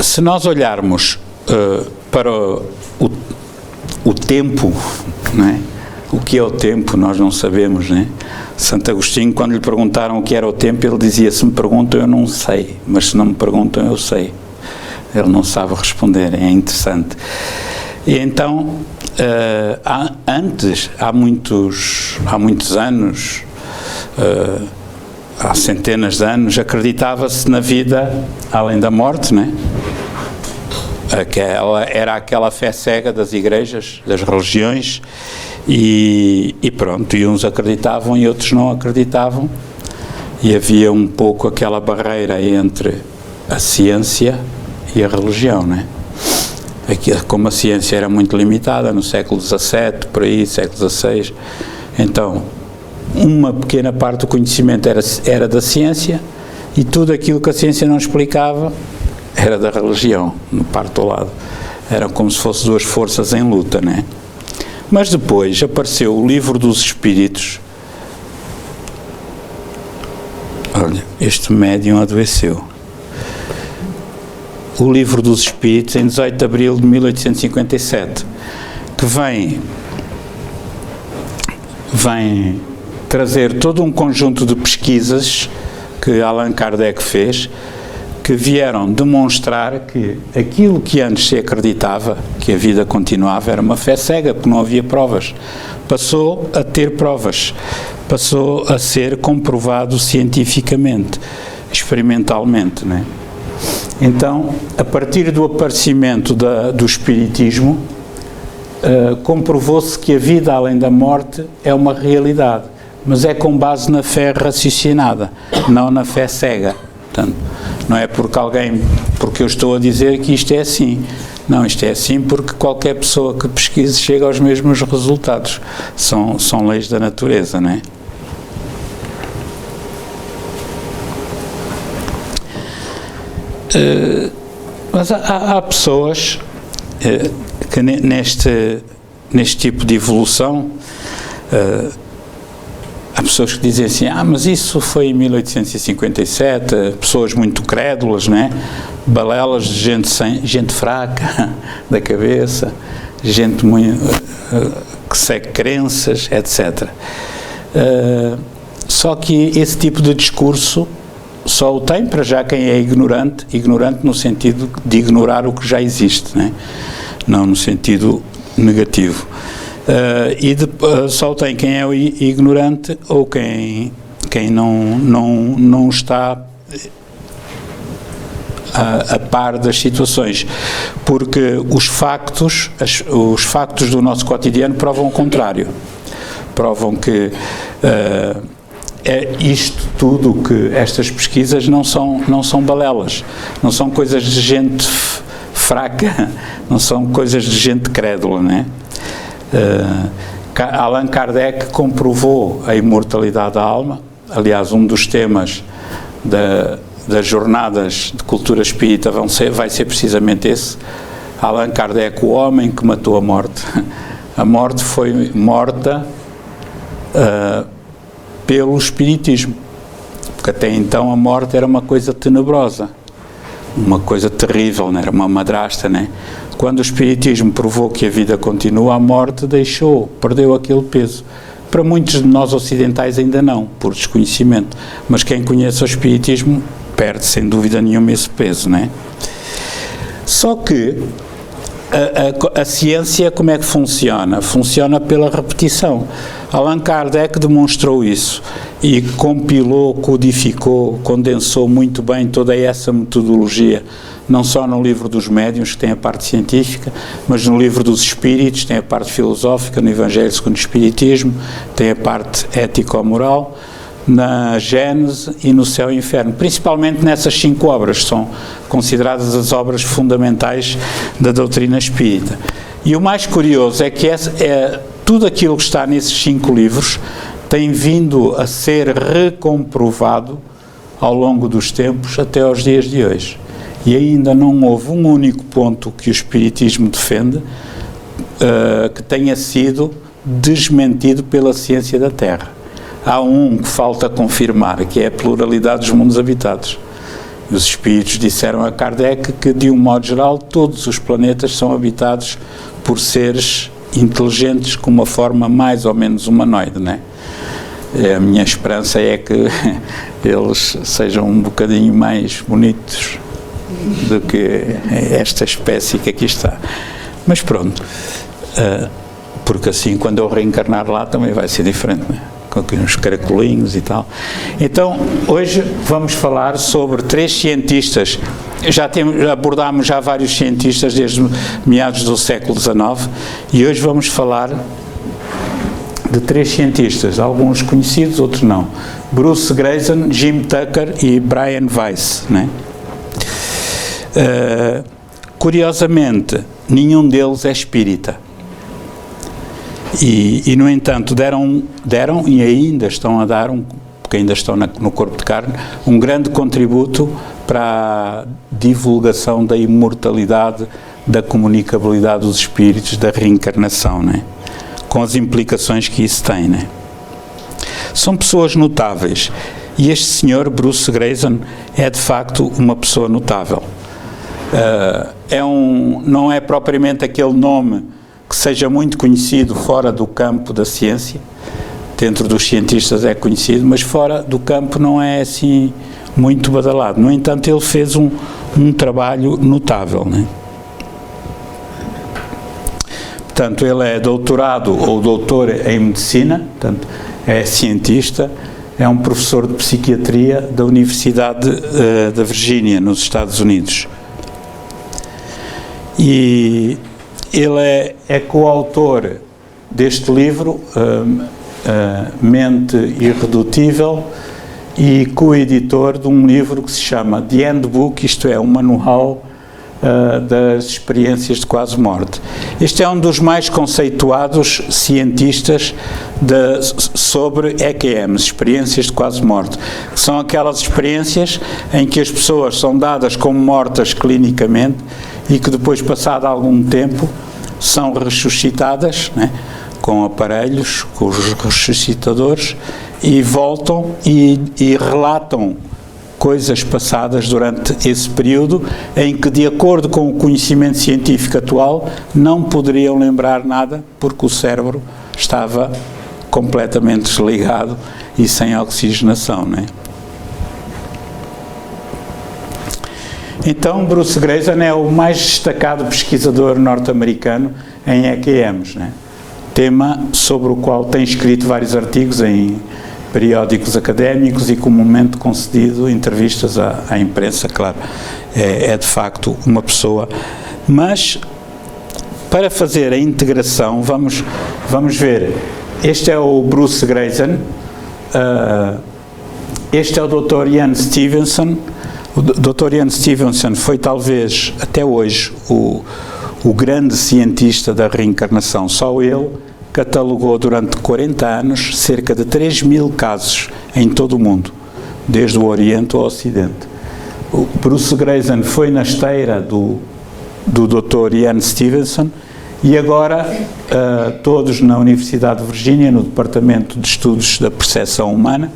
se nós olharmos para o tempo, não é? O que é o tempo, nós não sabemos, não é? Santo Agostinho, quando lhe perguntaram o que era o tempo, ele dizia: se me perguntam eu não sei, mas se não me perguntam eu sei. Ele não sabe responder, é interessante. E então, há muitos anos, há centenas de anos, acreditava-se na vida além da morte, não é? Era aquela fé cega das igrejas, das religiões, e pronto, e uns acreditavam e outros não acreditavam, e havia um pouco aquela barreira entre a ciência e a religião, não é? Como a ciência era muito limitada no século XVII, por aí, século XVI, então uma pequena parte do conhecimento era da ciência, e tudo aquilo que a ciência não explicava era da religião, no parte ao lado. Era como se fossem duas forças em luta, não é? Mas depois apareceu o Livro dos Espíritos. Olha, este médium adoeceu. O Livro dos Espíritos, em 18 de abril de 1857, que vem trazer todo um conjunto de pesquisas que Allan Kardec fez, que vieram demonstrar que aquilo que antes se acreditava, que a vida continuava, era uma fé cega, porque não havia provas. Passou a ter provas, passou a ser comprovado cientificamente, experimentalmente, não é? Então, a partir do aparecimento do Espiritismo, comprovou-se que a vida além da morte é uma realidade, mas é com base na fé raciocinada, não na fé cega. Portanto, não é porque eu estou a dizer que isto é assim. Não, isto é assim porque qualquer pessoa que pesquise chega aos mesmos resultados. São leis da natureza, não é? Mas há pessoas que neste tipo de evolução, há pessoas que dizem assim: mas isso foi em 1857, pessoas muito crédulas, não é? Balelas de gente fraca da cabeça, gente muito, que segue crenças, etc. Só que esse tipo de discurso só o tem para já quem é ignorante no sentido de ignorar o que já existe, não é? Não no sentido negativo. Só o tem quem é o ignorante ou quem não está a par das situações, porque os factos do nosso cotidiano provam o contrário, provam que isto tudo, que estas pesquisas não são balelas, não são coisas de gente fraca, não são coisas de gente crédula, não é? Allan Kardec comprovou a imortalidade da alma. Aliás, um dos temas das jornadas de cultura espírita vai ser precisamente esse. Allan Kardec, o homem que matou a morte. A morte foi morta pelo espiritismo, porque até então a morte era uma coisa tenebrosa, uma coisa terrível, não era? Uma madrasta, não é? Quando o espiritismo provou que a vida continua, a morte perdeu aquele peso. Para muitos de nós ocidentais ainda não, por desconhecimento, mas quem conhece o espiritismo perde sem dúvida nenhuma esse peso, não é? Só que a ciência, como é que funciona? Funciona pela repetição. Allan Kardec demonstrou isso e compilou, codificou, condensou muito bem toda essa metodologia, não só no Livro dos Médiuns, que tem a parte científica, mas no Livro dos Espíritos, tem a parte filosófica, no Evangelho segundo o Espiritismo, tem a parte ético-moral, na Gênese e no Céu e Inferno, principalmente nessas 5 obras, são consideradas as obras fundamentais da doutrina espírita. E o mais curioso é que tudo aquilo que está nesses 5 livros tem vindo a ser recomprovado ao longo dos tempos até aos dias de hoje. E ainda não houve um único ponto que o Espiritismo defende que tenha sido desmentido pela ciência da Terra. Há um que falta confirmar, que é a pluralidade dos mundos habitados. Os espíritos disseram a Kardec que, de um modo geral, todos os planetas são habitados por seres inteligentes com uma forma mais ou menos humanoide, não é? A minha esperança é que eles sejam um bocadinho mais bonitos do que esta espécie que aqui está. Mas pronto, porque assim, quando eu reencarnar lá, também vai ser diferente, não é? Com uns caracolinhos e tal. Então, hoje vamos falar sobre 3 cientistas. Já abordámos já vários cientistas desde meados do século XIX e hoje vamos falar de 3 cientistas, alguns conhecidos, outros não. Bruce Grayson, Jim Tucker e Brian Weiss, né? Curiosamente, nenhum deles é espírita. E no entanto, deram e ainda estão a dar, porque ainda estão no corpo de carne, um grande contributo para a divulgação da imortalidade, da comunicabilidade dos espíritos, da reencarnação, né? Com as implicações que isso tem, né? São pessoas notáveis e este senhor, Bruce Grayson, é de facto uma pessoa notável. Não é propriamente aquele nome que seja muito conhecido fora do campo da ciência. Dentro dos cientistas é conhecido, mas fora do campo não é assim muito badalado. No entanto, ele fez um trabalho notável, né? Portanto, ele é doutorado ou doutor em medicina, portanto, é cientista, é um professor de psiquiatria da Universidade da Virgínia, nos Estados Unidos. E ele é coautor deste livro, Mente Irredutível, e coeditor de um livro que se chama The Handbook, isto é, um manual das experiências de quase morte. Este é um dos mais conceituados cientistas sobre EQMs, experiências de quase morte, que são aquelas experiências em que as pessoas são dadas como mortas clinicamente e que depois, passado algum tempo, são ressuscitadas, né, com aparelhos, com os ressuscitadores, e voltam e relatam coisas passadas durante esse período em que, de acordo com o conhecimento científico atual, não poderiam lembrar nada porque o cérebro estava completamente desligado e sem oxigenação, né? Então, Bruce Grayson é o mais destacado pesquisador norte-americano em EQMs, né? Tema sobre o qual tem escrito vários artigos em periódicos académicos e comumente concedido entrevistas à imprensa, claro. É de facto uma pessoa. Mas, para fazer a integração, vamos ver. Este é o Bruce Grayson, este é o Dr. Ian Stevenson. O Dr. Ian Stevenson foi talvez, até hoje, o grande cientista da reencarnação. Só ele catalogou durante 40 anos cerca de 3.000 casos em todo o mundo, desde o Oriente ao Ocidente. O Bruce Grayson foi na esteira do Dr. Ian Stevenson e agora todos na Universidade de Virgínia, no Departamento de Estudos da Percepção Humana,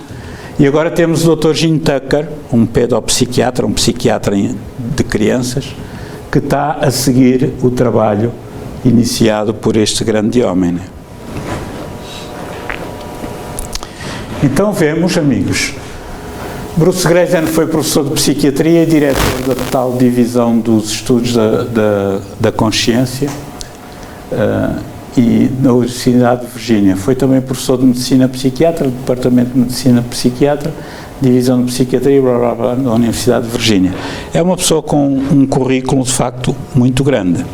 e agora temos o Dr. Jim Tucker, um pedopsiquiatra, um psiquiatra de crianças, que está a seguir o trabalho iniciado por este grande homem, né? Então vemos, amigos, Bruce Grayson foi professor de psiquiatria e diretor da tal divisão dos estudos da consciência e na Universidade de Virgínia. Foi também professor de medicina psiquiatra, do Departamento de Medicina Psiquiatra, divisão de psiquiatria, blá, blá, blá, da Universidade de Virgínia. É uma pessoa com um currículo, de facto, muito grande.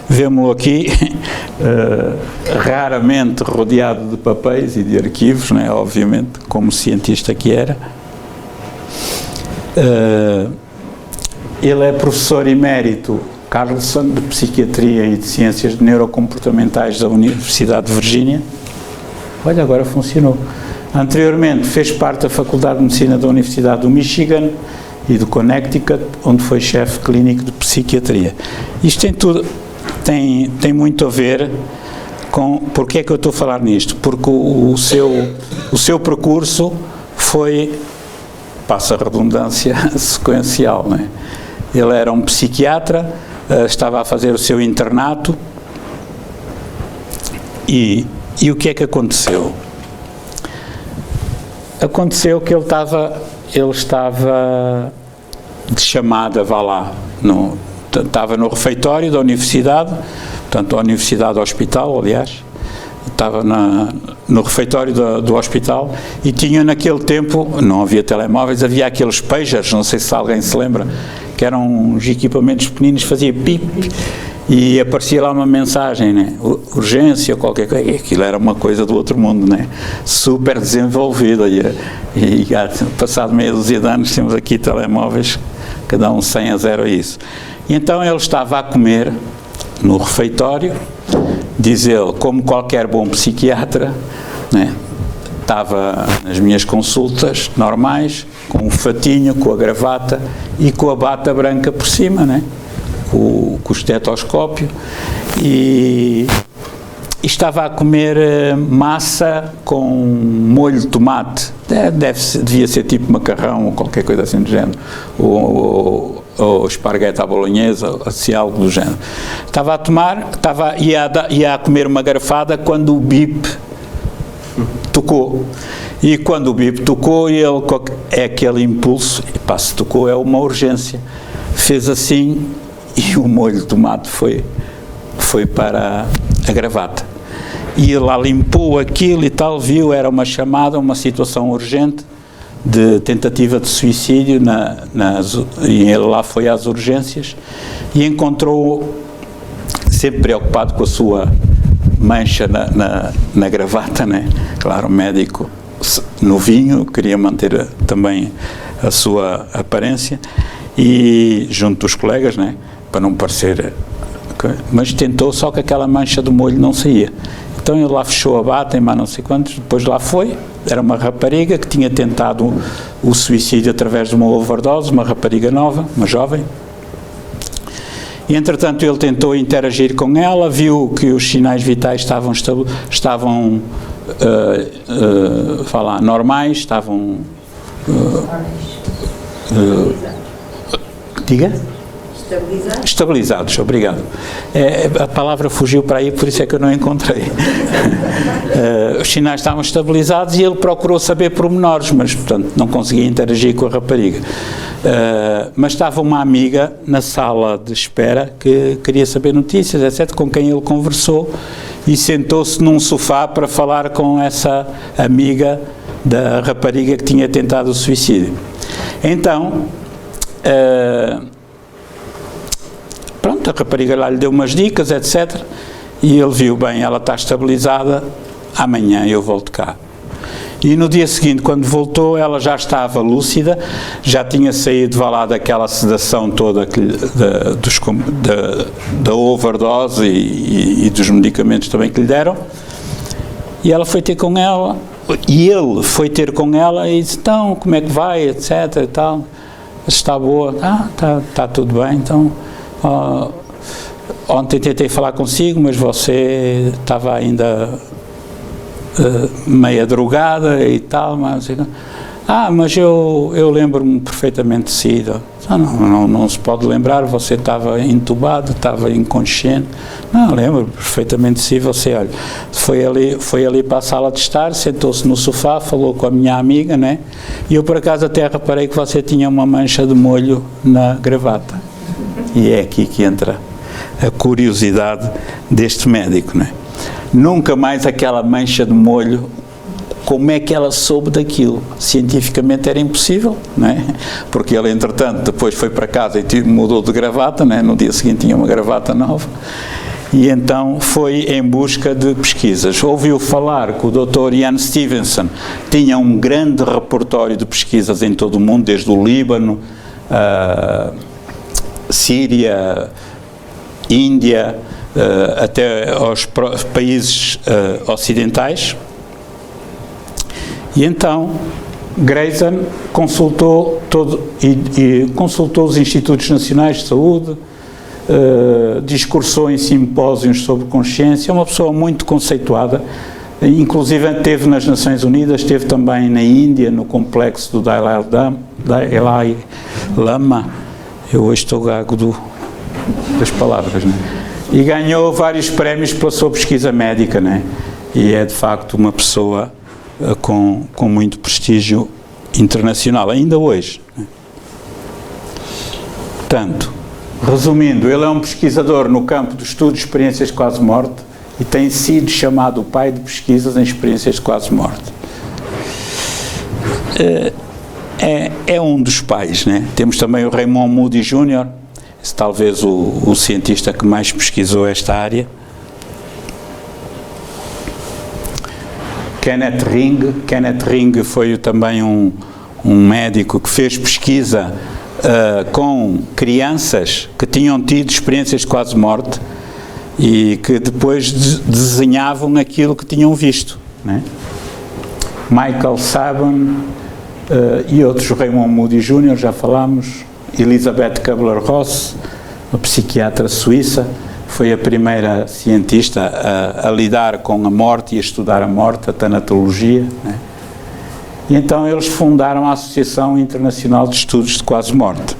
Vemo-lo aqui, raramente rodeado de papéis e de arquivos, né, obviamente, como cientista que era. Ele é professor emérito Carlson, de Psiquiatria e de Ciências Neurocomportamentais da Universidade de Virgínia. Olha, agora funcionou. Anteriormente fez parte da Faculdade de Medicina da Universidade do Michigan e do Connecticut, onde foi chefe clínico de Psiquiatria. Isto tem tudo, tem muito a ver com... Porquê é que eu estou a falar nisto? Porque o seu percurso foi passa a redundância, sequencial, não é? Ele era um psiquiatra, estava a fazer o seu internato e o que é que aconteceu? Aconteceu que ele estava de chamada, vá lá, estava no refeitório da universidade, portanto a Universidade Hospital, aliás, estava no refeitório do hospital e tinha naquele tempo, não havia telemóveis, havia aqueles pagers, não sei se alguém se lembra, que eram uns equipamentos pequeninos, fazia pip e aparecia lá uma mensagem, né? Urgência, qualquer coisa, e aquilo era uma coisa do outro mundo, né? Super desenvolvida e passado meia dúzia de anos temos aqui telemóveis, cada um 100 a 0 a isso. E então ele estava a comer no refeitório, diz ele, como qualquer bom psiquiatra, né? Estava nas minhas consultas normais, com o fatinho, com a gravata e com a bata branca por cima, né? Com o estetoscópio e estava a comer massa com molho de tomate, devia ser tipo macarrão ou qualquer coisa assim do género, ou esparguete à bolonhesa, assim, algo do género. Estava a tomar, ia a comer uma garfada quando o bip tocou. E quando o bip tocou, ele, é aquele impulso, e pá, se tocou é uma urgência. Fez assim e o molho de tomate foi para a gravata. E ele lá limpou aquilo e tal, viu, era uma chamada, uma situação urgente de tentativa de suicídio, e ele lá foi às urgências e encontrou, sempre preocupado com a sua mancha na gravata, né? Claro, o médico novinho, queria manter também a sua aparência, e junto dos colegas, né? Para não parecer, mas tentou, só que aquela mancha do molho não saía. Então ele lá fechou a bata, mas não sei quantos, depois lá foi, era uma rapariga que tinha tentado o suicídio através de uma overdose, uma rapariga nova, uma jovem. E, entretanto, ele tentou interagir com ela, viu que os sinais vitais estavam normais, estavam... diga? Estabilizados, obrigado. A palavra fugiu para aí, por isso é que eu não encontrei. Os sinais estavam estabilizados e ele procurou saber pormenores, mas, portanto, não conseguia interagir com a rapariga. Mas estava uma amiga na sala de espera que queria saber notícias, etc., com quem ele conversou e sentou-se num sofá para falar com essa amiga da rapariga que tinha tentado o suicídio. Então... pronto, a rapariga lá lhe deu umas dicas, etc. E ele viu, bem, ela está estabilizada, amanhã eu volto cá. E no dia seguinte, quando voltou, ela já estava lúcida, já tinha saído, vá lá, daquela sedação toda da overdose e dos medicamentos também que lhe deram. E ela foi ter com ela, e ele foi ter com ela e disse, então, como é que vai, etc. e tal. Está boa? Está tudo bem, então... ontem tentei falar consigo, mas você estava ainda meia drogada e tal, mas eu lembro-me perfeitamente de si. Não se pode lembrar, você estava entubado, estava inconsciente. Não, lembro perfeitamente de si. Você, olha, foi ali para a sala de estar, sentou-se no sofá, falou com a minha amiga, né? E eu por acaso até reparei que você tinha uma mancha de molho na gravata. E é aqui que entra a curiosidade deste médico, não é? Nunca mais aquela mancha de molho, como é que ela soube daquilo? Cientificamente era impossível, não é? Porque ele, entretanto, depois foi para casa e mudou de gravata, não é? No dia seguinte tinha uma gravata nova, e então foi em busca de pesquisas. Ouviu falar que o Dr. Ian Stevenson tinha um grande repertório de pesquisas em todo o mundo, desde o Líbano, Síria, Índia, até aos países ocidentais. E então Grayson consultou consultou os Institutos Nacionais de Saúde, discursou em simpósios sobre consciência, uma pessoa muito conceituada, inclusive esteve nas Nações Unidas, esteve também na Índia, no complexo do Dalai Lama. Eu hoje estou gago das palavras, né? E ganhou vários prémios pela sua pesquisa médica, né? E é de facto uma pessoa com muito prestígio internacional, ainda hoje, né? Portanto, resumindo, ele é um pesquisador no campo do estudo de experiências de quase-morte e tem sido chamado o pai de pesquisas em experiências de quase-morte. É um dos pais, né? Temos também o Raymond Moody Jr., talvez o cientista que mais pesquisou esta área. Kenneth Ring foi também um médico que fez pesquisa com crianças que tinham tido experiências de quase-morte e que depois desenhavam aquilo que tinham visto, né? Michael Sabin e outros, Raymond Moody Jr., já falámos, Elizabeth Kubler-Ross, uma psiquiatra suíça, foi a primeira cientista a lidar com a morte e a estudar a morte, a tanatologia, né? E então eles fundaram a Associação Internacional de Estudos de Quase-Morte.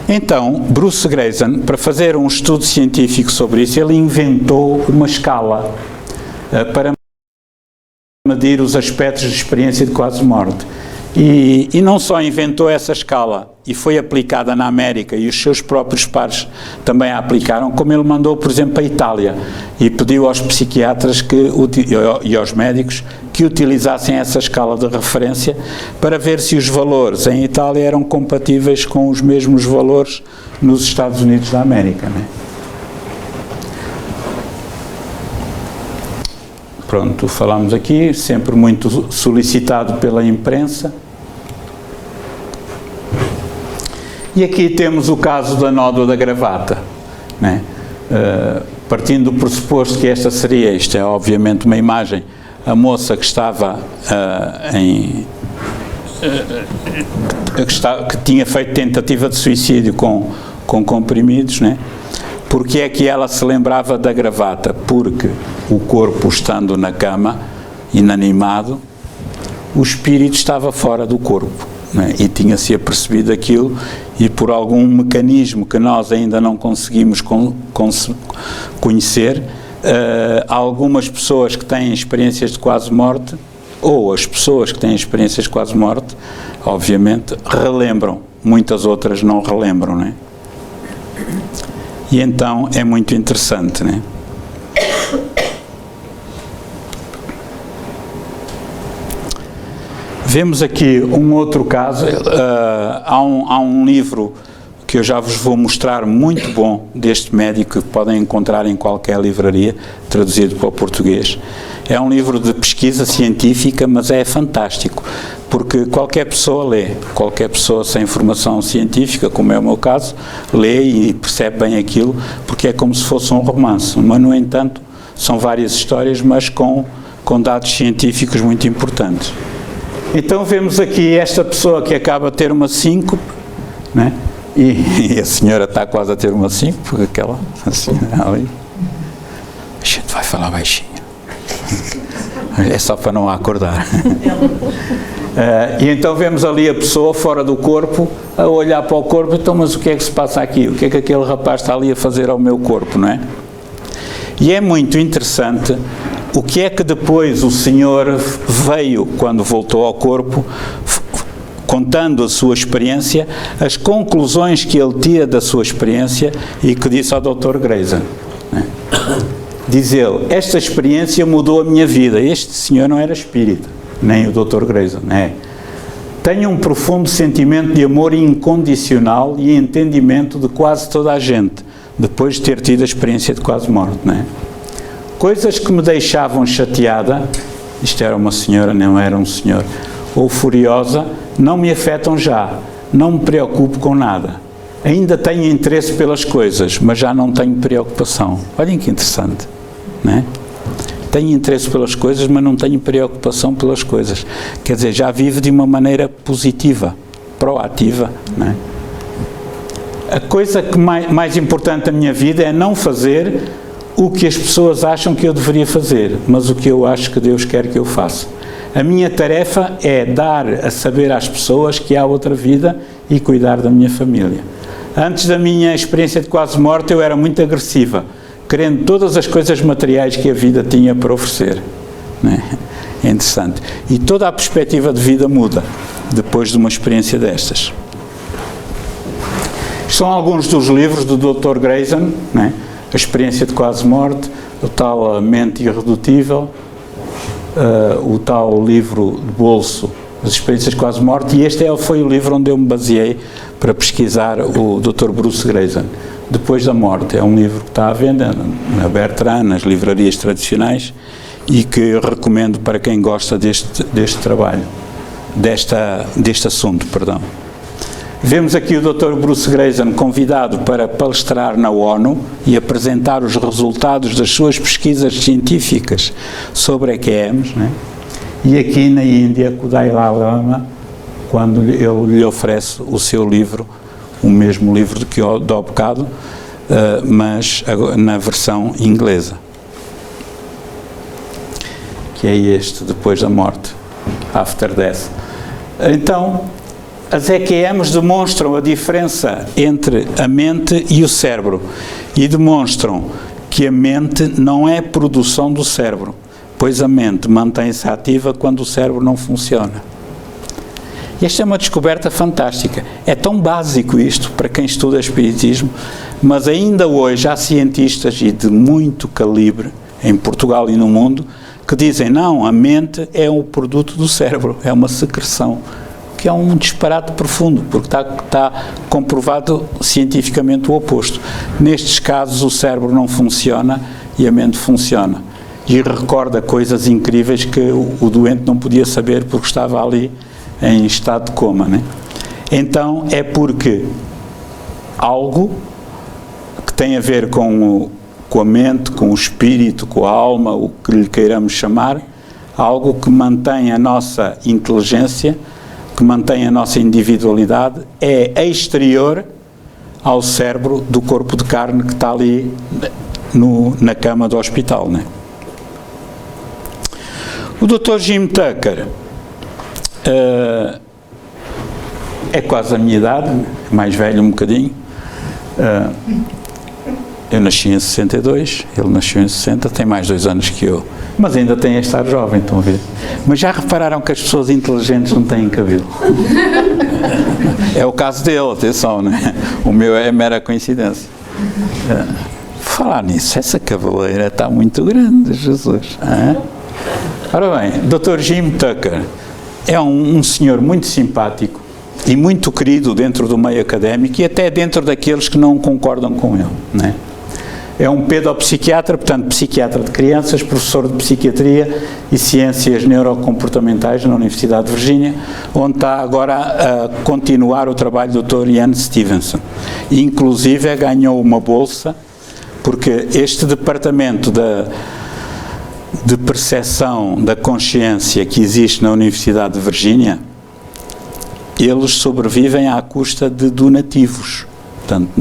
Então, Bruce Greyson, para fazer um estudo científico sobre isso, ele inventou uma escala para medir os aspectos de experiência de quase-morte. E não só inventou essa escala e foi aplicada na América e os seus próprios pares também a aplicaram, como ele mandou, por exemplo, para a Itália e pediu aos psiquiatras e aos médicos que utilizassem essa escala de referência para ver se os valores em Itália eram compatíveis com os mesmos valores nos Estados Unidos da América, né? Pronto, falamos aqui, sempre muito solicitado pela imprensa. E aqui temos o caso da nódoa da gravata, né? Partindo do pressuposto que isto é obviamente uma imagem, a moça que estava que tinha feito tentativa de suicídio com comprimidos, né? Porque é que ela se lembrava da gravata? Porque o corpo, estando na cama, inanimado, o espírito estava fora do corpo, né? E tinha-se apercebido aquilo, e por algum mecanismo que nós ainda não conseguimos conhecer, algumas pessoas que têm experiências de quase-morte, ou as pessoas que têm experiências de quase-morte, obviamente, relembram, muitas outras não relembram, né? E então é muito interessante, né? Vemos aqui um outro caso, há um livro que eu já vos vou mostrar, muito bom, deste médico, que podem encontrar em qualquer livraria, traduzido para o português. É um livro de pesquisa científica, mas é fantástico, porque qualquer pessoa lê, qualquer pessoa sem formação científica, como é o meu caso, lê e percebe bem aquilo, porque é como se fosse um romance, mas no entanto são várias histórias, mas com dados científicos muito importantes. Então vemos aqui esta pessoa que acaba de ter uma síncope, né? E a senhora está quase a ter uma síncope, porque aquela senhora ali, a gente vai falar baixinho, é só para não a acordar. E então vemos ali a pessoa fora do corpo, a olhar para o corpo. Então, mas o que é que se passa aqui? O que é que aquele rapaz está ali a fazer ao meu corpo, não é? E é muito interessante o que é que depois o senhor veio, quando voltou ao corpo, contando a sua experiência, as conclusões que ele tira da sua experiência e que disse ao Dr. Greyson, né? Diz ele: esta experiência mudou a minha vida. Este senhor não era espírita, nem o Dr. Greyson, né? Tenho um profundo sentimento de amor incondicional e entendimento de quase toda a gente, depois de ter tido a experiência de quase-morte, né? Coisas que me deixavam chateada, isto era uma senhora, não era um senhor, ou furiosa, não me afetam já, não me preocupo com nada. Ainda tenho interesse pelas coisas, mas já não tenho preocupação. Olhem que interessante, não é? Tenho interesse pelas coisas, mas não tenho preocupação pelas coisas. Quer dizer, já vive de uma maneira positiva, proativa, não é? a coisa que mais importante da minha vida é não fazer o que as pessoas acham que eu deveria fazer, mas o que eu acho que Deus quer que eu faça. A minha tarefa é dar a saber às pessoas que há outra vida e cuidar da minha família. Antes da minha experiência de quase morte, eu era muito agressiva, querendo todas as coisas materiais que a vida tinha para oferecer. Né? É interessante. E toda a perspectiva de vida muda depois de uma experiência destas. São alguns dos livros do Dr. Grayson, né? A experiência de quase morte, o tal Mente Irredutível, o tal livro de bolso, as experiências de quase morte, e este foi o livro onde eu me baseei para pesquisar o Dr. Bruce Grayson, Depois da Morte. É um livro que está à venda na Bertrand, nas livrarias tradicionais, e que eu recomendo para quem gosta deste trabalho, deste assunto, perdão. Vemos aqui o Dr. Bruce Grayson convidado para palestrar na ONU e apresentar os resultados das suas pesquisas científicas sobre EQMs, né? E aqui na Índia, o Dalai Lama, quando ele lhe oferece o seu livro, o mesmo livro que eu dou há bocado, mas na versão inglesa, que é este, Depois da Morte, After Death. Então, as EQMs demonstram a diferença entre a mente e o cérebro e demonstram que a mente não é produção do cérebro, pois a mente mantém-se ativa quando o cérebro não funciona. E esta é uma descoberta fantástica. É tão básico isto para quem estuda espiritismo, mas ainda hoje há cientistas e de muito calibre, em Portugal e no mundo, que dizem, não, a mente é um produto do cérebro, é uma secreção, que é um disparate profundo, porque está comprovado cientificamente o oposto. Nestes casos o cérebro não funciona e a mente funciona. E recorda coisas incríveis que o doente não podia saber porque estava ali em estado de coma, né? Então é porque algo que tem a ver com a mente, com o espírito, com a alma, o que lhe queiramos chamar, algo que mantém a nossa inteligência, que mantém a nossa individualidade, é exterior ao cérebro do corpo de carne que está ali na cama do hospital, né? O Dr. Jim Tucker é quase a minha idade, mais velho um bocadinho. Eu nasci em 62, ele nasceu em 60, tem mais 2 anos que eu. Mas ainda tem a estar jovem, estão a ver? Mas já repararam que as pessoas inteligentes não têm cabelo? É o caso dele, atenção, né? O meu é mera coincidência. Falar nisso, essa cabeleira está muito grande, Jesus. Ora bem, Dr. Jim Tucker é um senhor muito simpático e muito querido dentro do meio académico e até dentro daqueles que não concordam com ele, né? É um pedopsiquiatra, portanto, psiquiatra de crianças, professor de psiquiatria e ciências neurocomportamentais na Universidade de Virgínia, onde está agora a continuar o trabalho do Dr. Ian Stevenson. E, inclusive, ganhou uma bolsa, porque este departamento de percepção da consciência que existe na Universidade de Virgínia, eles sobrevivem à custa de donativos, portanto,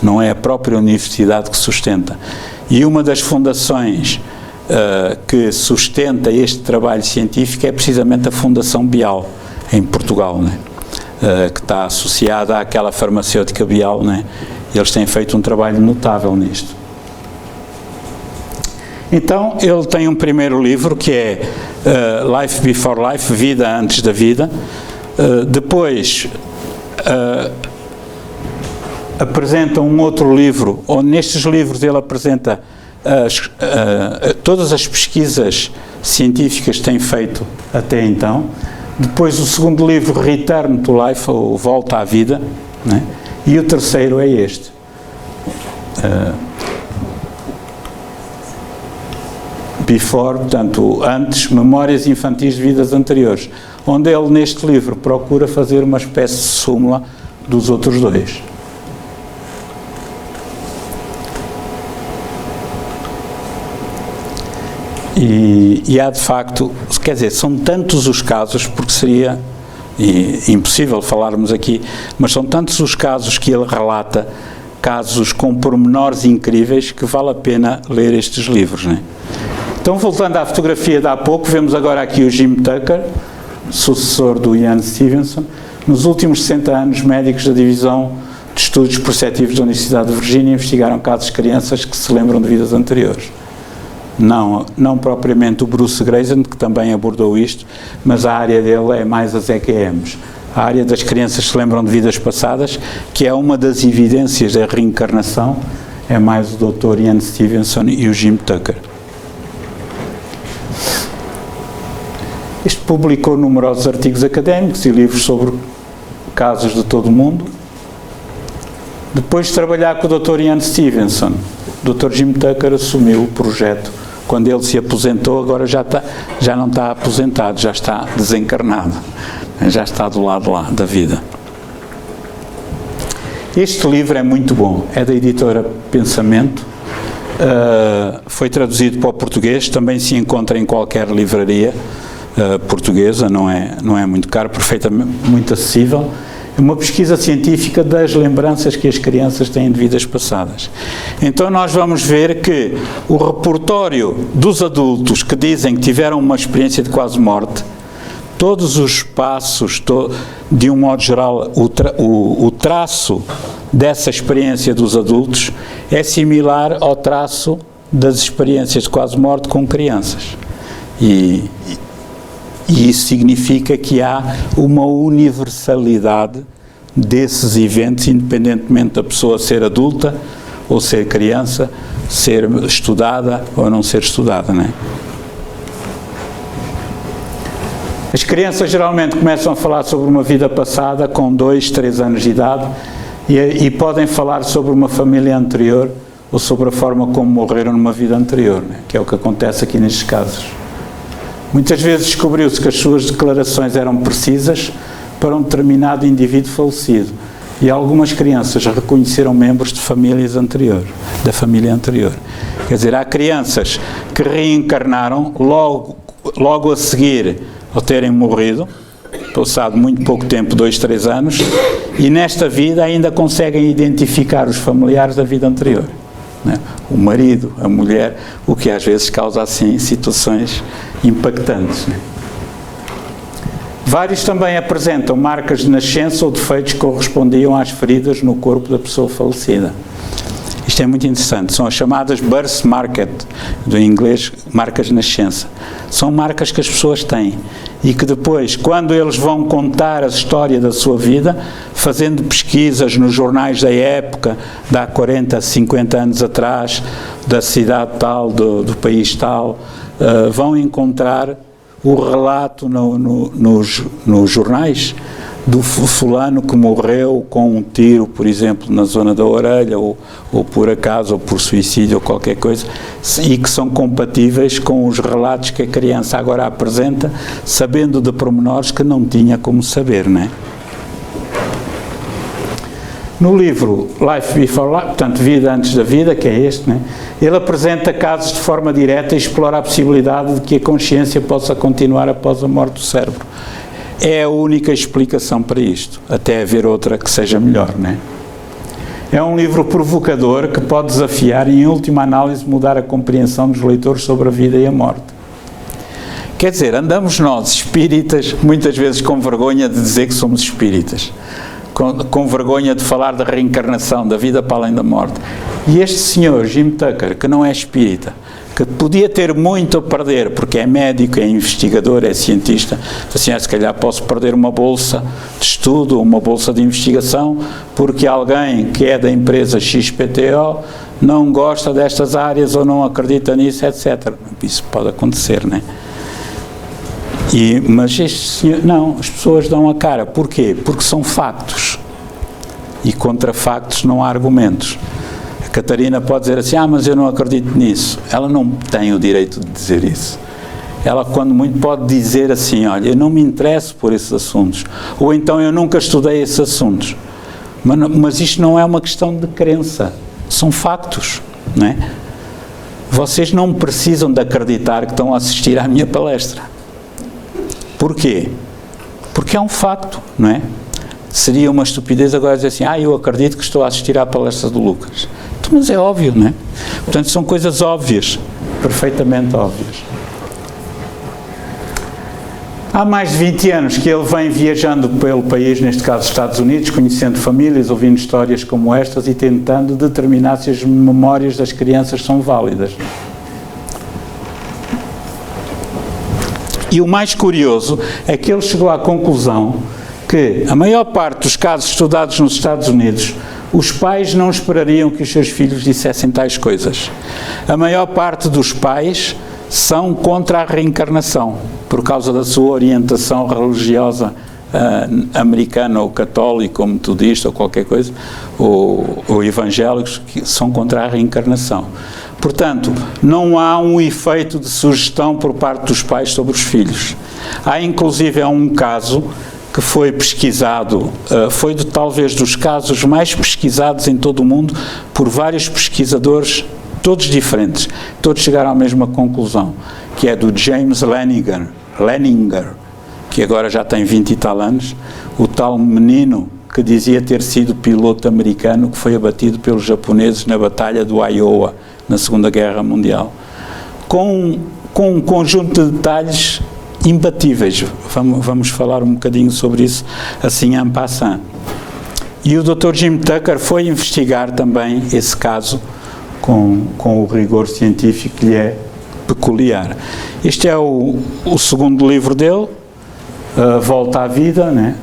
não é a própria universidade que sustenta. E uma das fundações que sustenta este trabalho científico é precisamente a Fundação Bial, em Portugal, né? Que está associada àquela farmacêutica Bial, né? Eles têm feito um trabalho notável nisto. Então, ele tem um primeiro livro que é Life Before Life, Vida Antes da Vida. Depois apresenta um outro livro, onde nestes livros ele apresenta todas as pesquisas científicas que tem feito até então. Depois o segundo livro, Return to Life, ou Volta à Vida, né? E o terceiro é este. Before, portanto, antes, Memórias Infantis de Vidas Anteriores, onde ele neste livro procura fazer uma espécie de súmula dos outros dois. E há de facto, quer dizer, são tantos os casos, porque seria e impossível falarmos aqui, mas são tantos os casos que ele relata, casos com pormenores incríveis, que vale a pena ler estes livros, não é? Então, voltando à fotografia de há pouco, vemos agora aqui o Jim Tucker, sucessor do Ian Stevenson. Nos últimos 60 anos, médicos da Divisão de Estudos Perceptivos da Universidade de Virgínia investigaram casos de crianças que se lembram de vidas anteriores. Não propriamente o Bruce Grayson, que também abordou isto, mas a área dele é mais as EQMs. A área das crianças que se lembram de vidas passadas, que é uma das evidências da reencarnação, é mais o Dr. Ian Stevenson e o Jim Tucker. Este publicou numerosos artigos académicos e livros sobre casos de todo o mundo. Depois de trabalhar com o Dr. Ian Stevenson, o Dr. Jim Tucker assumiu o projeto. Quando ele se aposentou, agora já não está aposentado, já está desencarnado, já está do lado lá da vida. Este livro é muito bom, é da editora Pensamento, foi traduzido para o português, também se encontra em qualquer livraria portuguesa, não é muito caro, perfeitamente muito acessível. É uma pesquisa científica das lembranças que as crianças têm de vidas passadas. Então nós vamos ver que o repertório dos adultos que dizem que tiveram uma experiência de quase morte, todos os passos, de um modo geral, o traço dessa experiência dos adultos é similar ao traço das experiências de quase morte com crianças. E isso significa que há uma universalidade desses eventos, independentemente da pessoa ser adulta ou ser criança, ser estudada ou não ser estudada, não é? As crianças geralmente começam a falar sobre uma vida passada com 2, 3 anos de idade e podem falar sobre uma família anterior ou sobre a forma como morreram numa vida anterior, não é? Que é o que acontece aqui nestes casos. Muitas vezes descobriu-se que as suas declarações eram precisas para um determinado indivíduo falecido e algumas crianças reconheceram membros de famílias anteriores, da família anterior. Quer dizer, há crianças que reencarnaram logo a seguir ao terem morrido, passado muito pouco tempo, 2, 3 anos, e nesta vida ainda conseguem identificar os familiares da vida anterior. O marido, a mulher, o que às vezes causa assim situações impactantes. Vários também apresentam marcas de nascença ou defeitos que correspondiam às feridas no corpo da pessoa falecida. Isto é muito interessante, são as chamadas birth marks, do inglês, marcas de nascença. São marcas que as pessoas têm e que depois, quando eles vão contar a história da sua vida, fazendo pesquisas nos jornais da época, de há 40, 50 anos atrás, da cidade tal, do país tal, vão encontrar o relato nos jornais do fulano que morreu com um tiro, por exemplo, na zona da orelha, ou por acaso, ou por suicídio, ou qualquer coisa, e que são compatíveis com os relatos que a criança agora apresenta, sabendo de pormenores que não tinha como saber, não é? No livro Life Before Life, portanto, Vida Antes da Vida, que é este, né? Ele apresenta casos de forma direta e explora a possibilidade de que a consciência possa continuar após a morte do cérebro. É a única explicação para isto, até haver outra que seja melhor, né? É um livro provocador que pode desafiar e, em última análise, mudar a compreensão dos leitores sobre a vida e a morte. Quer dizer, andamos nós, espíritas, muitas vezes com vergonha de dizer que somos espíritas. Com vergonha de falar da reencarnação, da vida para além da morte. E este senhor, Jim Tucker, que não é espírita, que podia ter muito a perder, porque é médico, é investigador, é cientista, assim, se calhar posso perder uma bolsa de estudo, uma bolsa de investigação, porque alguém que é da empresa XPTO não gosta destas áreas ou não acredita nisso, etc. Isso pode acontecer, não é? Mas este senhor, não, as pessoas dão a cara. Porquê? Porque são factos. E contra factos não há argumentos. A Catarina pode dizer assim, mas eu não acredito nisso. Ela não tem o direito de dizer isso. Ela, quando muito, pode dizer assim, olha, eu não me interesso por esses assuntos. Ou então, eu nunca estudei esses assuntos. Mas isto não é uma questão de crença. São factos, não é? Vocês não precisam de acreditar que estão a assistir à minha palestra. Porquê? Porque é um facto, não é? Seria uma estupidez agora dizer assim, eu acredito que estou a assistir à palestra do Lucas. Então, mas é óbvio, não é? Portanto, são coisas óbvias, perfeitamente óbvias. Há mais de 20 anos que ele vem viajando pelo país, neste caso Estados Unidos, conhecendo famílias, ouvindo histórias como estas e tentando determinar se as memórias das crianças são válidas. E o mais curioso é que ele chegou à conclusão que a maior parte dos casos estudados nos Estados Unidos, os pais não esperariam que os seus filhos dissessem tais coisas. A maior parte dos pais são contra a reencarnação, por causa da sua orientação religiosa americana ou católica, como tu dizes, ou qualquer coisa, ou evangélicos, que são contra a reencarnação. Portanto, não há um efeito de sugestão por parte dos pais sobre os filhos. Há inclusive um caso que foi pesquisado, foi talvez dos casos mais pesquisados em todo o mundo por vários pesquisadores, todos diferentes, todos chegaram à mesma conclusão, que é do James Leninger, que agora já tem 20 e tal anos, o tal menino que dizia ter sido piloto americano que foi abatido pelos japoneses na Batalha do Iowa, na Segunda Guerra Mundial, com um conjunto de detalhes imbatíveis. Vamos falar um bocadinho sobre isso assim en passant. E o Dr. Jim Tucker foi investigar também esse caso com o rigor científico que lhe é peculiar. Este é o segundo livro dele, Volta à Vida, né?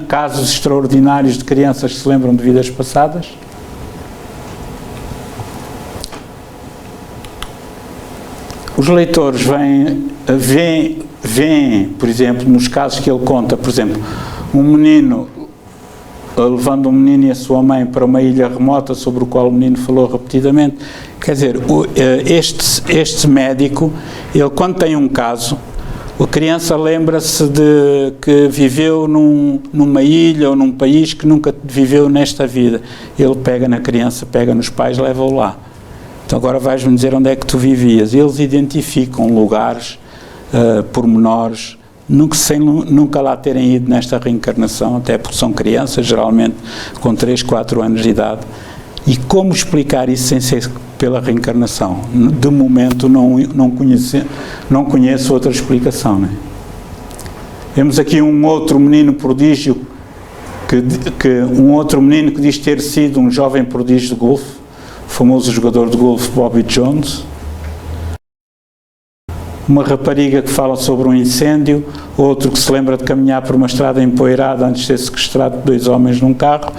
Casos extraordinários de crianças que se lembram de vidas passadas. Os leitores veem, por exemplo, nos casos que ele conta, por exemplo, um menino levando um menino e a sua mãe para uma ilha remota sobre o qual o menino falou repetidamente. Quer dizer, este médico, ele quando tem um caso, a criança lembra-se de que viveu numa ilha ou num país que nunca viveu nesta vida. Ele pega na criança, pega nos pais, leva-o lá. Então agora vais-me dizer onde é que tu vivias. Eles identificam lugares, pormenores, nunca lá terem ido nesta reencarnação, até porque são crianças, geralmente com 3, 4 anos de idade. E como explicar isso sem ser pela reencarnação? De momento não conheço outra explicação, não é? Vemos aqui um outro menino prodígio, um outro menino que diz ter sido um jovem prodígio de golfe, o famoso jogador de golfe Bobby Jones. Uma rapariga que fala sobre um incêndio, outro que se lembra de caminhar por uma estrada empoeirada antes de ser sequestrado de 2 homens num carro.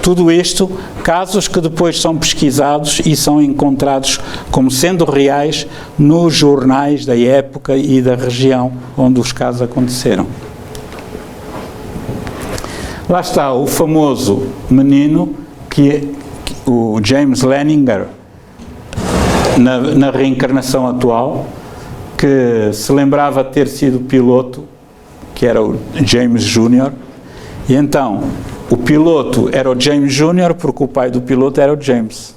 Tudo isto, casos que depois são pesquisados e são encontrados como sendo reais nos jornais da época e da região onde os casos aconteceram. Lá está o famoso menino, o James Leninger, na reencarnação atual, que se lembrava de ter sido piloto, que era o James Jr., e então o piloto era o James Jr. porque o pai do piloto era o James.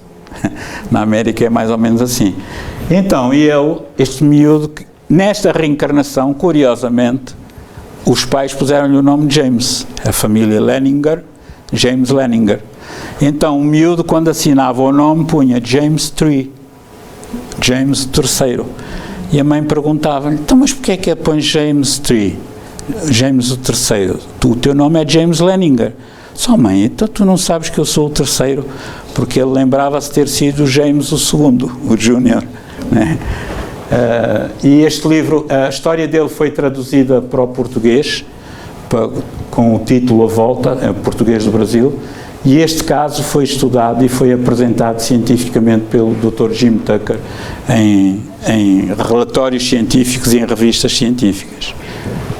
Na América é mais ou menos assim. Então, este miúdo, nesta reencarnação, curiosamente, os pais puseram-lhe o nome James, a família Leninger, James Leninger. Então o miúdo, quando assinava o nome, punha James III, James III. E a mãe perguntava-lhe, então, mas porquê é que põe James III, James o terceiro? O teu nome é James Leninger. Só mãe, então tu não sabes que eu sou o terceiro? Porque ele lembrava-se de ter sido o James o segundo, o Júnior, né? E este livro, a história dele foi traduzida para o português, com o título A Volta, em português do Brasil, e este caso foi estudado e foi apresentado cientificamente pelo Dr. Jim Tucker em relatórios científicos e em revistas científicas.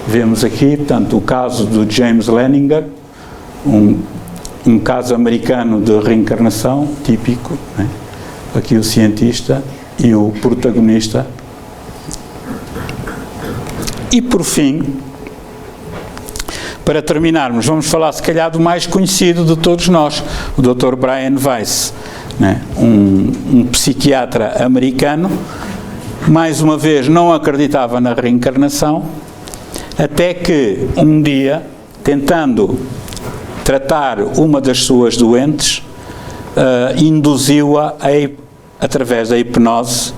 Vemos aqui, portanto, o caso do James Leninger, um caso americano de reencarnação típico, né? Aqui o cientista e o protagonista. E por fim, para terminarmos, vamos falar se calhar do mais conhecido de todos nós, o Dr. Brian Weiss, né? um psiquiatra americano, mais uma vez não acreditava na reencarnação, até que um dia, tentando tratar uma das suas doentes, induziu-a, através da hipnose,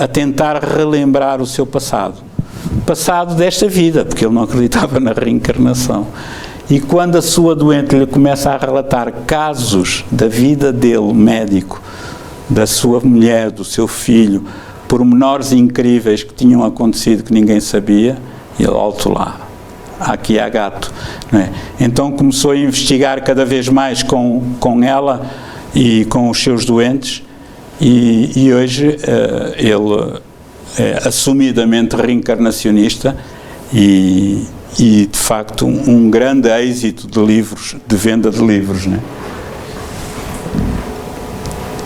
a tentar relembrar o seu passado desta vida, porque ele não acreditava na reencarnação. E quando a sua doente lhe começa a relatar casos da vida dele, médico, da sua mulher, do seu filho, pormenores incríveis que tinham acontecido que ninguém sabia, ele, alto lá, aqui há gato, não é? Então começou a investigar cada vez mais com ela e com os seus doentes, e hoje ele é assumidamente reencarnacionista e de facto um grande êxito de livros, de venda de livros, né?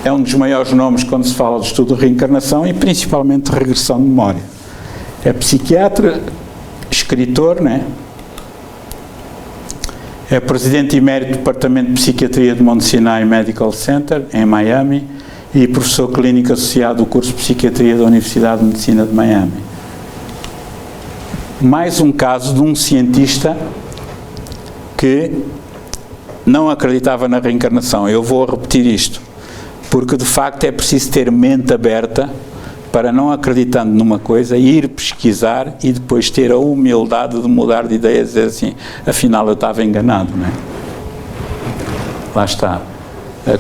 É um dos maiores nomes quando se fala de estudo de reencarnação e principalmente de regressão de memória. É psiquiatra, escritor, né? É presidente emérito do Departamento de Psiquiatria do Mount Sinai Medical Center, em Miami, e professor clínico associado do curso de Psiquiatria da Universidade de Medicina de Miami. Mais um caso de um cientista que não acreditava na reencarnação. Eu vou repetir isto, porque de facto é preciso ter mente aberta para, não acreditando numa coisa, ir pesquisar e depois ter a humildade de mudar de ideia e dizer assim, afinal eu estava enganado, não é? Lá está.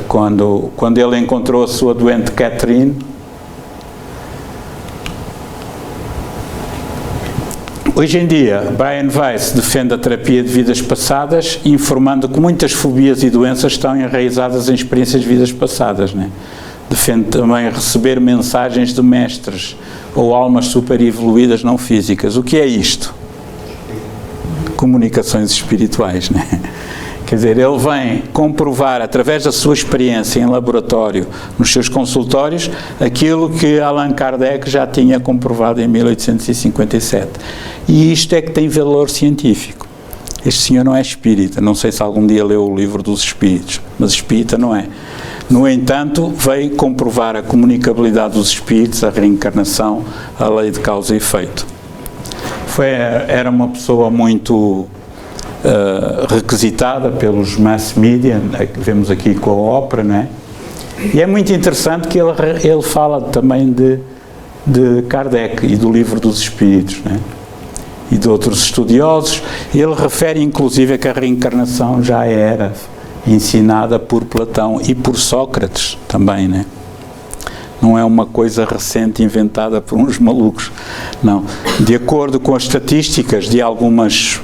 Quando ele encontrou a sua doente Catherine, hoje em dia, Brian Weiss defende a terapia de vidas passadas, informando que muitas fobias e doenças estão enraizadas em experiências de vidas passadas, né? Defende também receber mensagens de mestres ou almas super evoluídas não físicas. O que é isto? Comunicações espirituais, né? Quer dizer, ele vem comprovar, através da sua experiência em laboratório, nos seus consultórios, aquilo que Allan Kardec já tinha comprovado em 1857. E isto é que tem valor científico. Este senhor não é espírita, não sei se algum dia leu o livro dos espíritos, mas espírita não é. No entanto, veio comprovar a comunicabilidade dos espíritos, a reencarnação, a lei de causa e efeito. Era uma pessoa muito requisitada pelos mass media, que vemos aqui com a ópera, não é? E é muito interessante que ele fala também de Kardec e do livro dos espíritos, não é? E de outros estudiosos. Ele refere inclusive que a reencarnação já era ensinada por Platão e por Sócrates também, né? Não é uma coisa recente inventada por uns malucos, não. De acordo com as estatísticas de alguns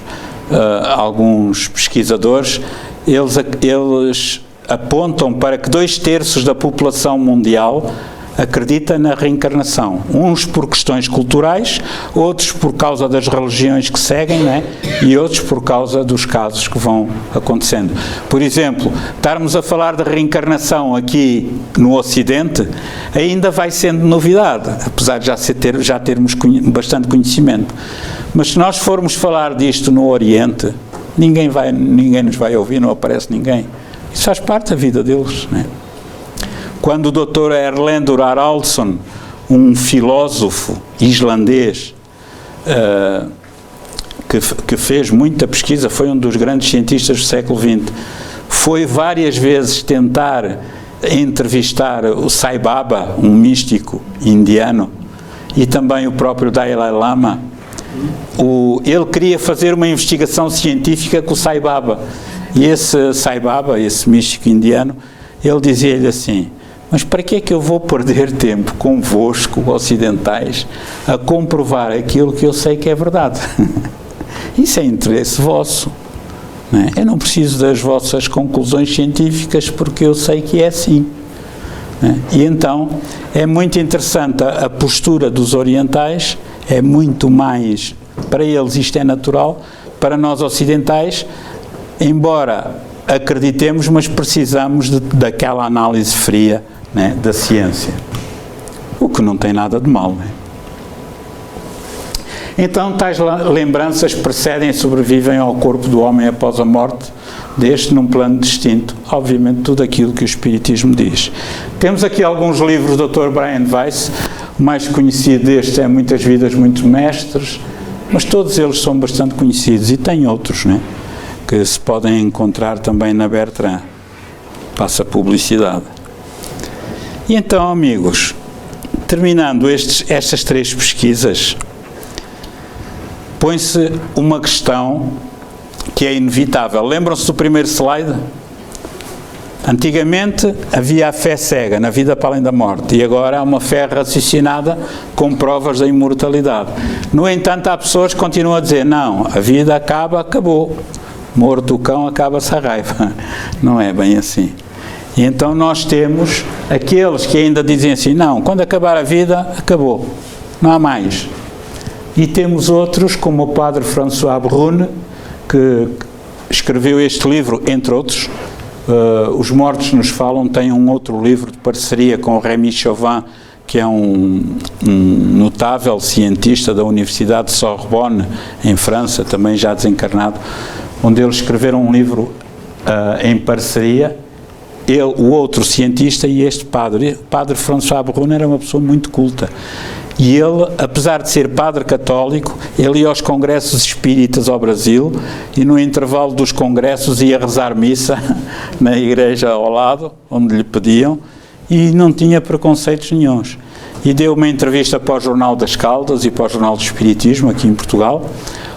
pesquisadores, eles apontam para que 2/3 da população mundial acredita na reencarnação, uns por questões culturais, outros por causa das religiões que seguem, né? E outros por causa dos casos que vão acontecendo. Por exemplo, estarmos a falar de reencarnação aqui no Ocidente ainda vai sendo novidade, apesar de já termos bastante conhecimento. Mas se nós formos falar disto no Oriente, ninguém nos vai ouvir, não aparece ninguém. Isso faz parte da vida deles, né? Quando o Dr. Erlendur Haraldsson, um filósofo islandês, que fez muita pesquisa, foi um dos grandes cientistas do século XX, foi várias vezes tentar entrevistar o Sai Baba, um místico indiano, e também o próprio Dalai Lama. Ele queria fazer uma investigação científica com o Sai Baba, e esse Sai Baba, esse místico indiano, ele dizia-lhe assim: mas para que é que eu vou perder tempo convosco, ocidentais, a comprovar aquilo que eu sei que é verdade? Isso é interesse vosso, não é? Eu não preciso das vossas conclusões científicas porque eu sei que é assim, não é? E então é muito interessante a postura dos orientais, é muito mais, para eles isto é natural, para nós ocidentais, embora acreditemos, mas precisamos daquela análise fria, né, da ciência, o que não tem nada de mal, né? Então, tais lembranças precedem e sobrevivem ao corpo do homem após a morte deste num plano distinto, obviamente tudo aquilo que o Espiritismo diz. Temos aqui alguns livros do Dr. Brian Weiss, o mais conhecido deste é Muitas Vidas, Muitos Mestres, mas todos eles são bastante conhecidos, e tem outros, né, que se podem encontrar também na Bertrand. Passa publicidade. E então, amigos, terminando estas 3 pesquisas, põe-se uma questão que é inevitável. Lembram-se do primeiro slide? Antigamente havia a fé cega na vida para além da morte, e agora há uma fé raciocinada com provas da imortalidade. No entanto, há pessoas que continuam a dizer, não, a vida acaba, acabou. Morto o cão, acaba-se a raiva. Não é bem assim. E então nós temos aqueles que ainda dizem assim, não, quando acabar a vida, acabou, não há mais. E temos outros, como o padre François Brune, que escreveu este livro, entre outros, Os Mortos Nos Falam, tem um outro livro de parceria com o Rémy Chauvin, que é um notável cientista da Universidade de Sorbonne, em França, também já desencarnado, onde eles escreveram um livro em parceria, o outro cientista e este padre. O padre François Brune era uma pessoa muito culta. E ele, apesar de ser padre católico, ele ia aos congressos espíritas ao Brasil e no intervalo dos congressos ia rezar missa na igreja ao lado, onde lhe pediam, e não tinha preconceitos nenhuns. E deu uma entrevista para o Jornal das Caldas e para o Jornal do Espiritismo, aqui em Portugal,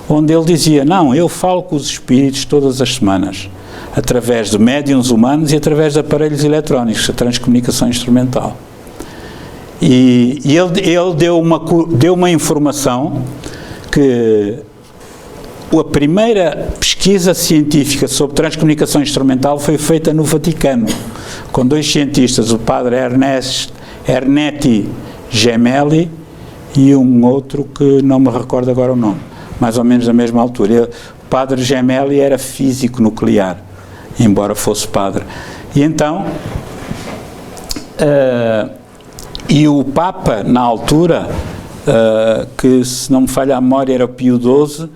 onde ele dizia, não, eu falo com os espíritos todas as semanas, através de médiuns humanos e através de aparelhos eletrónicos, a transcomunicação instrumental. E ele deu uma informação que a primeira pesquisa científica sobre transcomunicação instrumental foi feita no Vaticano, com 2 cientistas, o padre Ernetti Gemelli e um outro que não me recordo agora o nome, mais ou menos da mesma altura. O padre Gemelli era físico nuclear, embora fosse padre. E então, e o Papa, na altura, que se não me falha a memória era Pio XII,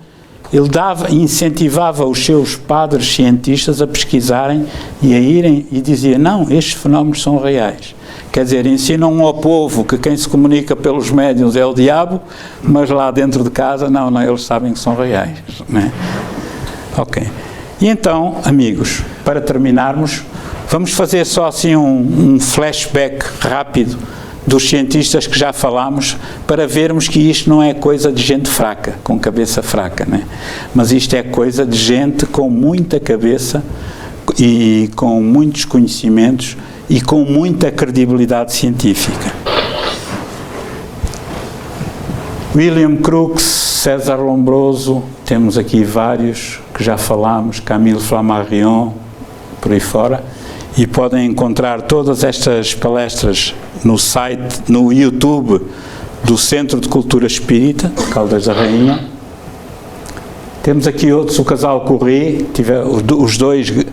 ele incentivava os seus padres cientistas a pesquisarem e a irem e dizia, não, estes fenómenos são reais. Quer dizer, ensinam ao povo que quem se comunica pelos médiuns é o diabo, mas lá dentro de casa, não, eles sabem que são reais. Né? Ok. E então, amigos, para terminarmos, vamos fazer só assim um flashback rápido dos cientistas que já falámos, para vermos que isto não é coisa de gente fraca, com cabeça fraca, né? Mas isto é coisa de gente com muita cabeça e com muitos conhecimentos e com muita credibilidade científica. William Crookes, César Lombroso, temos aqui vários que já falámos, Camille Flammarion, por aí fora, e podem encontrar todas estas palestras no site, no YouTube do Centro de Cultura Espírita, Caldas da Rainha. Temos aqui outros, o casal Curie, os 2 que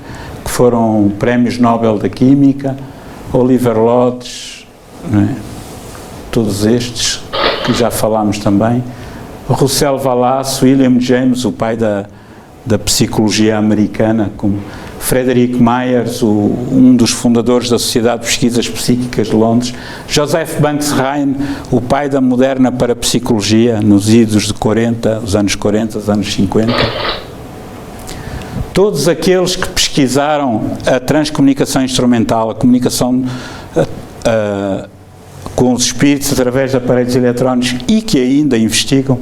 foram prémios Nobel da Química, Oliver Lodge, né? Todos estes que já falámos também, Russell Wallace, William James, o pai da psicologia americana, como Frederick Myers, um dos fundadores da Sociedade de Pesquisas Psíquicas de Londres, Joseph Banks Rhine, o pai da moderna parapsicologia, nos idos de 40, os anos 40, os anos 50. Todos aqueles que pesquisaram a transcomunicação instrumental, a comunicação com os espíritos através de aparelhos eletrónicos e que ainda investigam,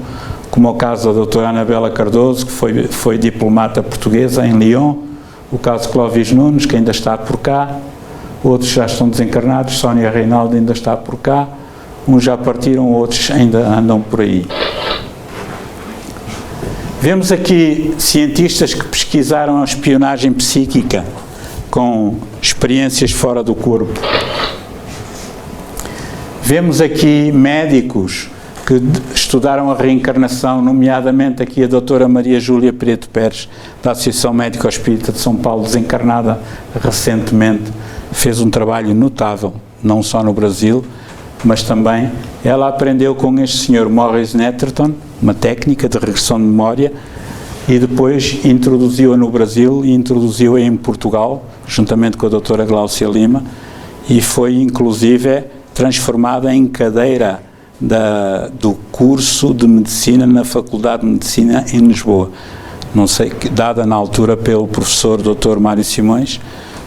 como é o caso da doutora Anabela Cardoso, que foi diplomata portuguesa em Lyon, o caso de Clóvis Nunes, que ainda está por cá, outros já estão desencarnados, Sónia Reinaldo ainda está por cá, uns já partiram, outros ainda andam por aí. Vemos aqui cientistas que pesquisaram a espionagem psíquica com experiências fora do corpo. Vemos aqui médicos que estudaram a reencarnação, nomeadamente aqui a doutora Maria Júlia Preto Pérez, da Associação Médico Espírita de São Paulo, desencarnada recentemente, fez um trabalho notável, não só no Brasil, mas também ela aprendeu com este senhor Maurice Netterton, uma técnica de regressão de memória, e depois introduziu-a no Brasil e introduziu-a em Portugal, juntamente com a doutora Gláucia Lima, e foi inclusive transformada em cadeira do curso de Medicina na Faculdade de Medicina em Lisboa. Não sei, dada na altura pelo professor Dr. Mário Simões,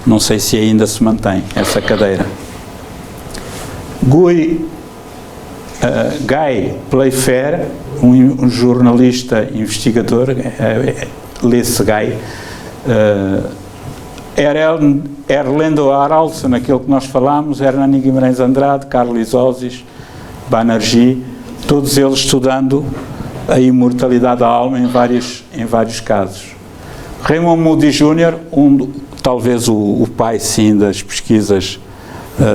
não sei se ainda se mantém essa cadeira. Guy Playfair, um jornalista investigador, lê-se Guy, Erlendo Haraldson, aquele que nós falámos, Hernani Guimarães Andrade, Carlos Osis, Banerjee, todos eles estudando a imortalidade da alma em vários casos. Raymond Moody Jr., talvez o pai, sim, das pesquisas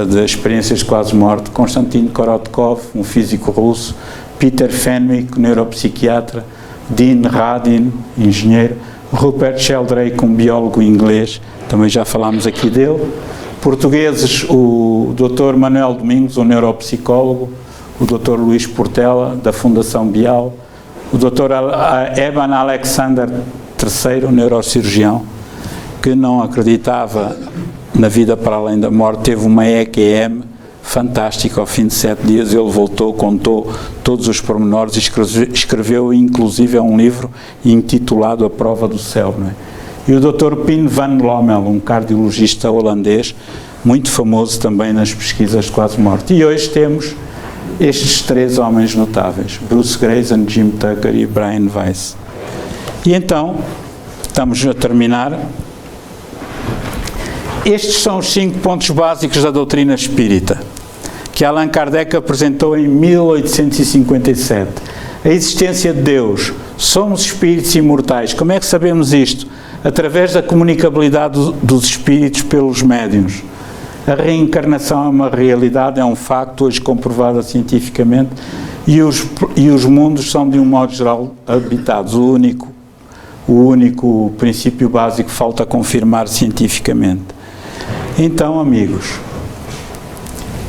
de experiências de quase morte, Konstantin Korotkov, um físico russo, Peter Fenwick, neuropsiquiatra, Dean Radin, engenheiro, Rupert Sheldrake, um biólogo inglês, também já falámos aqui dele. Portugueses, o Dr. Manuel Domingos, um neuropsicólogo, o Dr. Luís Portela, da Fundação Bial, o Dr. Evan Alexander III, um neurocirurgião, que não acreditava na vida para além da morte, teve uma EQM fantástica. Ao fim de 7 dias ele voltou, contou todos os pormenores e escreveu inclusive um livro intitulado A Prova do Céu, não é? E o Dr. Pim van Lommel, um cardiologista holandês, muito famoso também nas pesquisas de quase morte. E hoje temos estes 3 homens notáveis, Bruce Grayson, Jim Tucker e Brian Weiss. E então, estamos a terminar. Estes são os 5 pontos básicos da doutrina espírita, que Allan Kardec apresentou em 1857. A existência de Deus. Somos espíritos imortais. Como é que sabemos isto? Através da comunicabilidade dos espíritos pelos médiuns. A reencarnação é uma realidade, é um facto hoje comprovado cientificamente, e os mundos são, de um modo geral, habitados. O único princípio básico falta confirmar cientificamente. Então, amigos,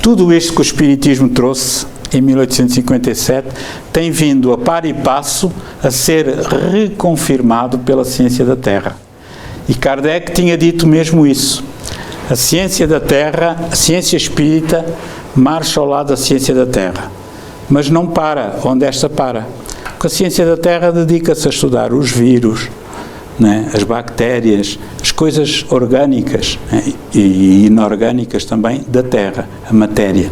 tudo isto que o Espiritismo trouxe em 1857 tem vindo a par e passo a ser reconfirmado pela ciência da Terra. E Kardec tinha dito mesmo isso. A ciência da Terra, a ciência espírita, marcha ao lado da ciência da Terra. Mas não para onde esta para. Porque a ciência da Terra dedica-se a estudar os vírus, né, as bactérias, as coisas orgânicas, né, e inorgânicas também da Terra, a matéria.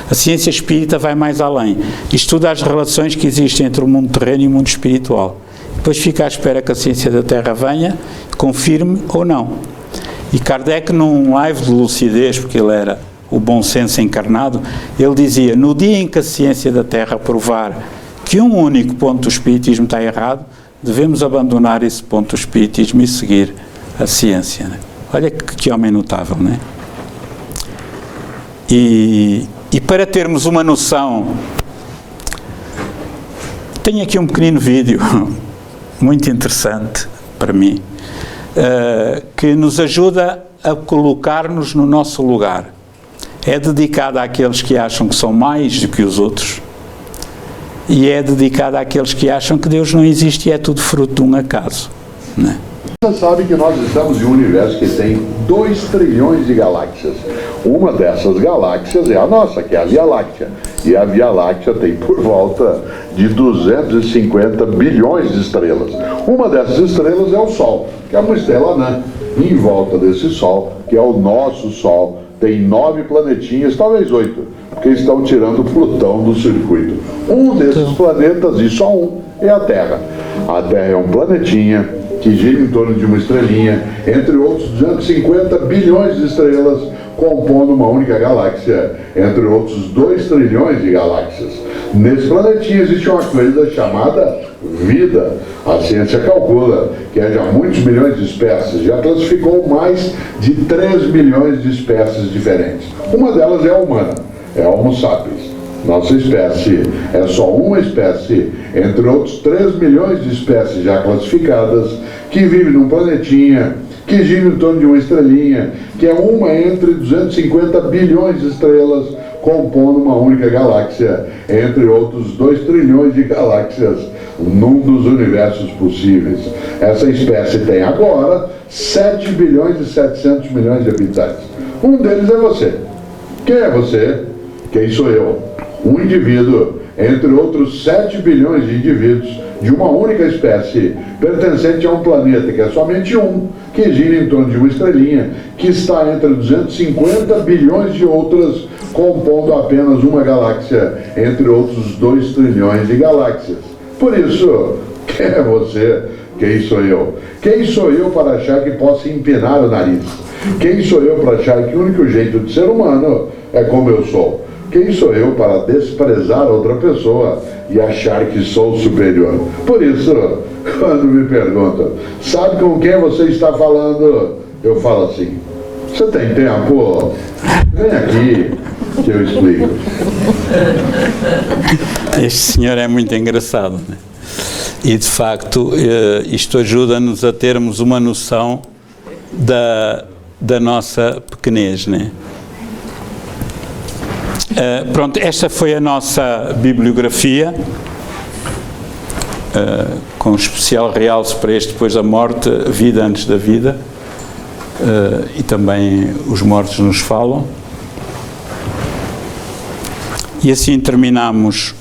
A ciência espírita vai mais além e estuda as relações que existem entre o mundo terreno e o mundo espiritual. Depois fica à espera que a ciência da Terra venha, confirme ou não. E Kardec, num live de lucidez, porque ele era o bom senso encarnado, ele dizia: no dia em que a ciência da Terra provar que um único ponto do Espiritismo está errado, devemos abandonar esse ponto do Espiritismo e seguir a ciência. Né? Olha que homem notável, não é? E para termos uma noção, tenho aqui um pequenino vídeo, muito interessante para mim, que nos ajuda a colocar-nos no nosso lugar. É dedicado àqueles que acham que são mais do que os outros, e é dedicado àqueles que acham que Deus não existe e é tudo fruto de um acaso. Né? Você sabe que nós estamos em um universo que tem 2 trilhões de galáxias. Uma dessas galáxias é a nossa, que é a Via Láctea. E a Via Láctea tem por volta de 250 bilhões de estrelas. Uma dessas estrelas é o Sol, que é uma estrela anã. E em volta desse Sol, que é o nosso Sol, tem 9 planetinhas, talvez 8, porque estão tirando Plutão do circuito. Um desses planetas, e só um, é a Terra. A Terra é um planetinha que gira em torno de uma estrelinha, entre outros 250 bilhões de estrelas, compondo uma única galáxia, entre outros 2 trilhões de galáxias. Nesse planetinha existe uma coisa chamada vida. A ciência calcula que há já muitos milhões de espécies, já classificou mais de 3 milhões de espécies diferentes. Uma delas é a humana, é a Homo sapiens. Nossa espécie é só uma espécie, entre outros 3 milhões de espécies já classificadas, que vive num planetinha, que gira em torno de uma estrelinha, que é uma entre 250 bilhões de estrelas, compondo uma única galáxia, entre outros 2 trilhões de galáxias, num dos universos possíveis. Essa espécie tem agora 7 bilhões e 700 milhões de habitantes. Um deles é você. Quem é você? Quem sou eu? Um indivíduo entre outros 7 bilhões de indivíduos de uma única espécie, pertencente a um planeta que é somente um, que gira em torno de uma estrelinha, que está entre 250 bilhões de outras, compondo apenas uma galáxia, entre outros 2 trilhões de galáxias. Por isso, quem é você? Quem sou eu? Quem sou eu para achar que posso empinar o nariz? Quem sou eu para achar que o único jeito de ser humano é como eu sou? Quem sou eu para desprezar outra pessoa e achar que sou superior? Por isso, quando me perguntam, sabe com quem você está falando? Eu falo assim, você tem tempo? Vem aqui que eu explico. Este senhor é muito engraçado, né? E de facto isto ajuda-nos a termos uma noção da nossa pequenez, né? Pronto, esta foi a nossa bibliografia, com especial realce para este depois da morte, vida antes da vida, e também os mortos nos falam. E assim terminamos